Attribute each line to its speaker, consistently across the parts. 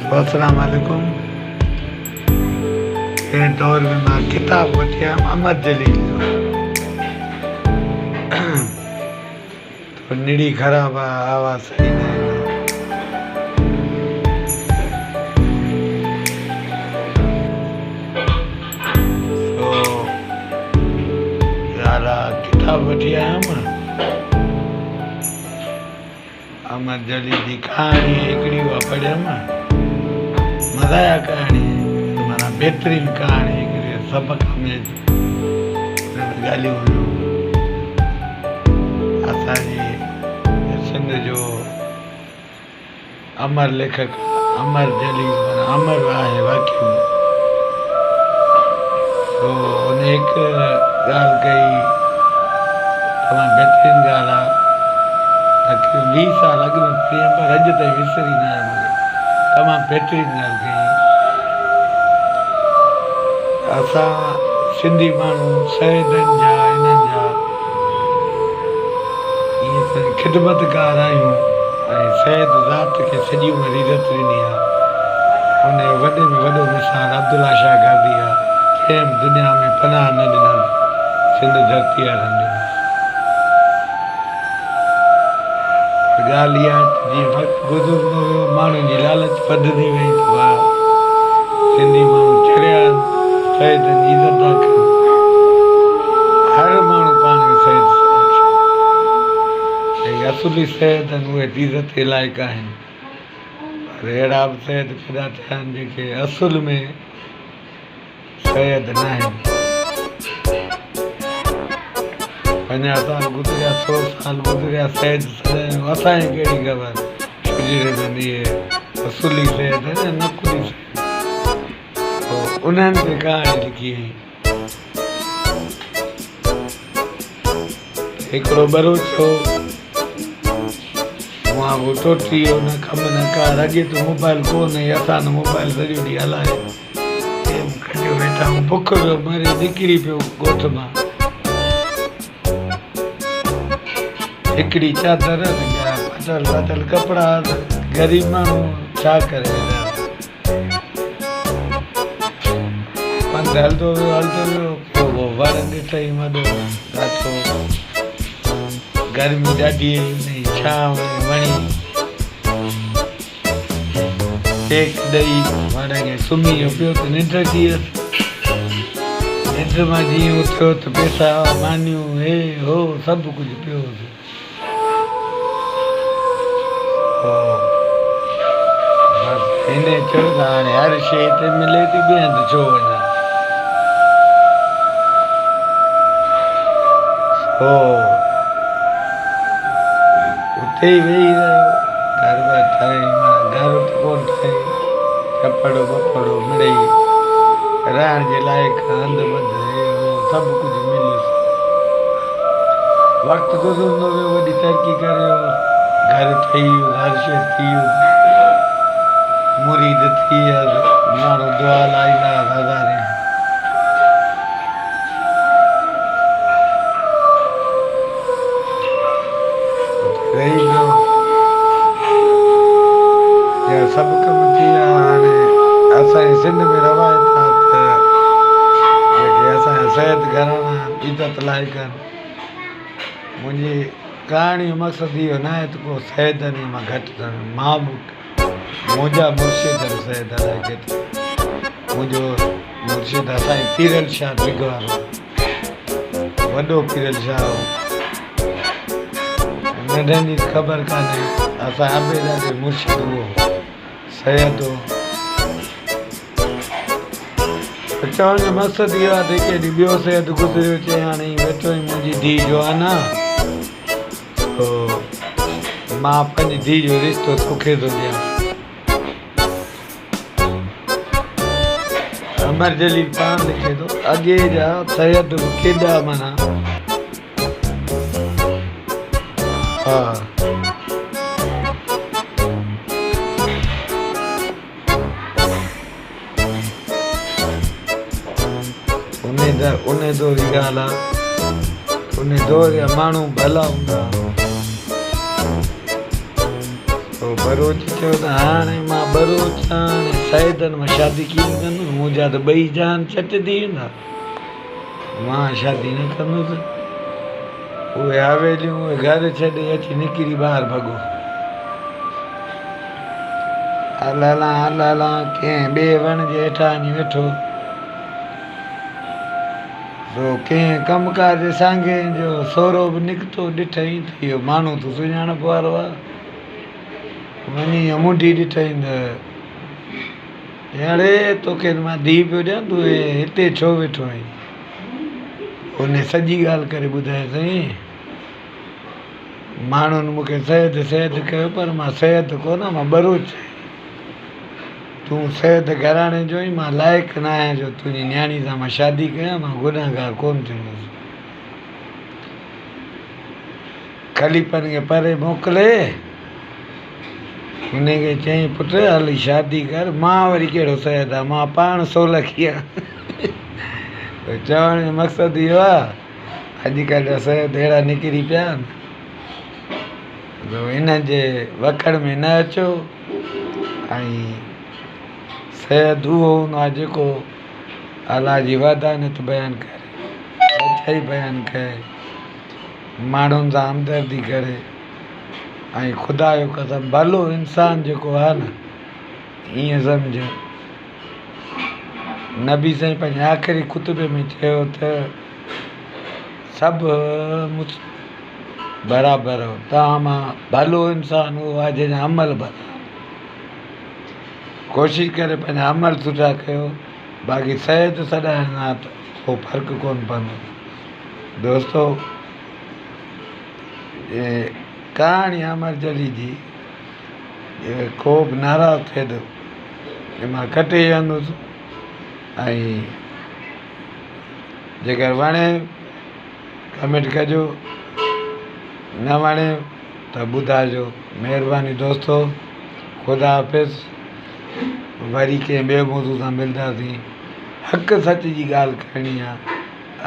Speaker 1: अस्सलाम वालेकुम। ये दौर में मां किताब वठी आयमि अहमद जलील जो। तो निड़ी ख़राब आहे, आवाज़ सही न आहे। तो यार किताब वठी आयमि अहमद जलील जी कहाणी हिकिड़ी उहा पढ़ियमि। मज़ाया कहाणी माना बहितरीनु कहाणी हिकिड़ी सबक में ॻाल्हियूं हुयूं। असांजी सिंध जो अमर लेखक अमर जलील माना अमर आहे वाक़ई। तो उन हिकु ॻाल्हि कई तमामु बहितरीनु ॻाल्हि आहे। तक़रीबन 20 साल अॻु में पढ़ी पर अॼु ताईं विसरी न आहियां। तमामु बहितरीनु ॻाल्हि कई। असां सिंधी माण्हू शहीदनि जा इन्हनि जा ईअं ख़िदमतकार आहियूं ऐं शहीद ज़ात खे सॼी उमिरि इज़त ॾिनी आहे। उन जो वॾे में वॾो मिसाल अब्दुल्ला शाह गादी आहे। कंहिं दुनिया में पनाह न ॾिनल सिंध धरती वारनि ॾिनल। ॻाल्हि इहा जीअं वक़्तु गुज़रंदो वियो माण्हुनि जी लालच वधंदी वई। त वाह सिंधी माण्हू चढ़िया शहीदनि जी इज़त था कनि। हर माण्हू पाण खे शहीद सम्झे। असुली शहीद आहिनि उहे इज़त जे लाइक़ु आहिनि। पर अहिड़ा बि शहीद पैदा थिया आहिनि जेके असुल में शहीद न आहिनि। 50 साल गुज़रिया 100 साल गुज़रिया शहीद सदाईं असांखे कहिड़ी ख़बर गुज़िरे इहे असुली शहीद आहिनि नकुली शहीद। पोइ उन्हनि ते कहाणी लिखी हुई। हिकिड़ो बरोच हो उहा बि टोटी वियो न कमु न कार। अॻे त मोबाइल कोन हुई। असां न मोबाइल सॼो ॾींहुं हलाए गेम खटियो वेठा आहियूं। बुख पियो मरे निकिरी पियो ॻोठ मां। हिकिड़ी चादर पतल पतल कपिड़ा ग़रीब माण्हू छा करे। पंधु हलंदो वियो पोइ वण ॾिठई वॾो ॾाढो गर्मी ॾाढी हुई छांव वणी टेक ॾेई वण खे सुम्ही पियो त निंड अची वियसि। निंड मां जीअं उथियो त पैसा मानियूं हे हो सभु कुझु पियो हुओ। बसि हिन चयो त हाणे हर शइ हिते मिले थी ॿिए हंधि छो वञा। उते ई वेही रहियो। घर वर ठाहे घर त कोन ठाहे कपिड़ो वपड़ो मिड़ेई रहण जे लाइक़ु हंधि वधि सभु कुझु मिलियुसि। वक़्तु गुज़रंदो वियो वॾी तरक़ी करे वियो। घर ठही वियो हर शइ थी वियो। मुरीद थी विया माण्हू दुआ लाईंदा हज़ारे। रही पियो या सभु कम थी विया। हाणे असांजे सिंध में रवायत आहे त जेके असांजा शहीद घराना इज़त लाइक़ु आहिनि। मुंहिंजी कहाणी जो मक़सदु इहो न आहे त को शहीदनि मां घटि थियणु। मां बि मुंहिंजा मुर्शिद शहीद अलाए मुंहिंजो मुर्शिद असांजी पीरल शाह दिगवारो वॾो पीरल शाह हो। नंढनि जी ख़बर कान्हे। असां आबेदा जे मुर्शिद उहो सैयद हो। चवण जो मक़सदु इहो आहे त केॾी ॿियो सैयद गुज़रियो चई हाणे वेठो ई मुंहिंजी धीउ जो आहे न। तो मां पंहिंजी धीउ जो रिश्तो तोखे थो ॾियां। अमर जलील पाण लिखे थो अॻे जा सैयद बि केॾा माना हा उन दौर जी ॻाल्हि आहे। उन दौर जा माण्हू भला हूंदा। बरोच चयो त हाणे मां बरोच हाणे सैदनि में शादी कीअं कंदुसि? मुंहिंजा त ॿई जान चटजी वेंदा। मां शादी न कंदुसि। उहे हवेलियूं उहे घर छॾे अची निकिरी ॿाहिरि भॻो। हलां कंहिं ॿिए वण जे हेठां वञी वेठो। कंहिं कमकार जे सांगे जो सोरो बि निकितो ॾिठईं त इहो माण्हू त सुञाणप वारो आहे। वञी मुंडी ॾिठईं त अड़े तोखे मां धीउ पियो ॾियां, तूं हिते छो वेठो आहीं? उन सॼी ॻाल्हि करे ॿुधाए साईं। माण्हुनि मूंखे सैद कयो, पर मां सैद कोन, मां बरोच। तूं सैद घराणे जो ई, मां लाइक़ु न आहियां जो तुंहिंजी न्याणी सां मां शादी कयां। मां गुनाहगार कोन थींदुसि। ख़लीफ़नि खे परे मोकिले हुनखे चयईं पुट हली शादी कर। मां वरी कहिड़ो सैद आहे, मां पाण सोलखी आहियां। चवण जो मक़सदु इहो आहे, अॼुकल्ह सैद अहिड़ा निकिरी पिया आहिनि। इन जे वखड़ में न अचो। ऐं सैद उहो हूंदो आहे जेको अलाह जी वहदानत बयानु करे, सचाई बयानु करे, माण्हुनि सां हमदर्दी करे, ऐं ख़ुदा जो कसम भलो इंसानु जेको आहे न, ईअं सम्झ। नबी साईं पंहिंजे आख़िरी खुतबे में चयो त सभु बराबरि हो, तव्हां मां भलो इंसानु उहो आहे जंहिंजा अमल भला। कोशिशि करे पंहिंजा अमल सुठा कयो। बाक़ी सैद सॾाइण सां त को फ़र्क़ु कोन पवंदो। दोस्तो, कहाणी अमर जली जी को बि नाराज़ थिए त मां कटे वेंदुसि। ऐं जेकर वणे कमेंट कजो, न वणे त ॿुधाइजो। महिरबानी दोस्तो, ख़ुदा हाफ़िज़। वरी कंहिं ॿिए मौज़ू सां मिलंदासीं। हक़ सच जी ॻाल्हि करणी आहे।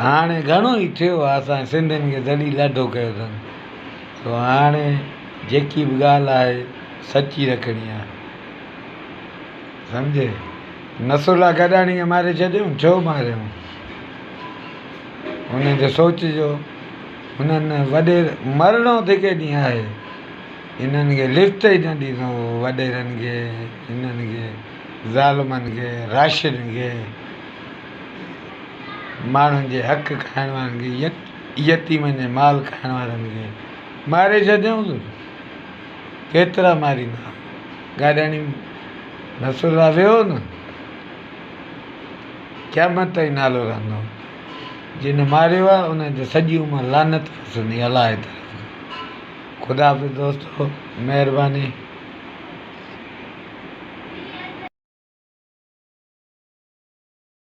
Speaker 1: हाणे घणो ई थियो आहे, असां सिंधियुनि खे ज़लील ॾाढो कयो अथनि। तो हाणे जेकी बि ॻाल्हि आहे सची रखणी आहे, सम्झे। नसरुल्ला गॾाणी खे मारे छॾियऊं, छो मारियऊं? हुनजो सोचिजो। हुननि वॾे मरणो त केॾींहुं आहे, हिननि खे लिफ्ट ई न ॾिनो वॾेरनि खे, हिननि खे ज़ालमनि खे, राशिदनि खे, माण्हुनि जे हक़ खाइण वारनि खे, यतीमनि जे माल खाइण वारनि खे मारे छॾियऊं। केतिरा मारींदा? गाॾाणी नसरुल्ला वियो न, क़यामत ताईं नालो रहंदो। जिन मारियो आहे उनते सॼी उमिरि लानत वसंदी अलाह जी तरफ़। ख़ुदा हाफ़िज़ दोस्तो, महिरबानी।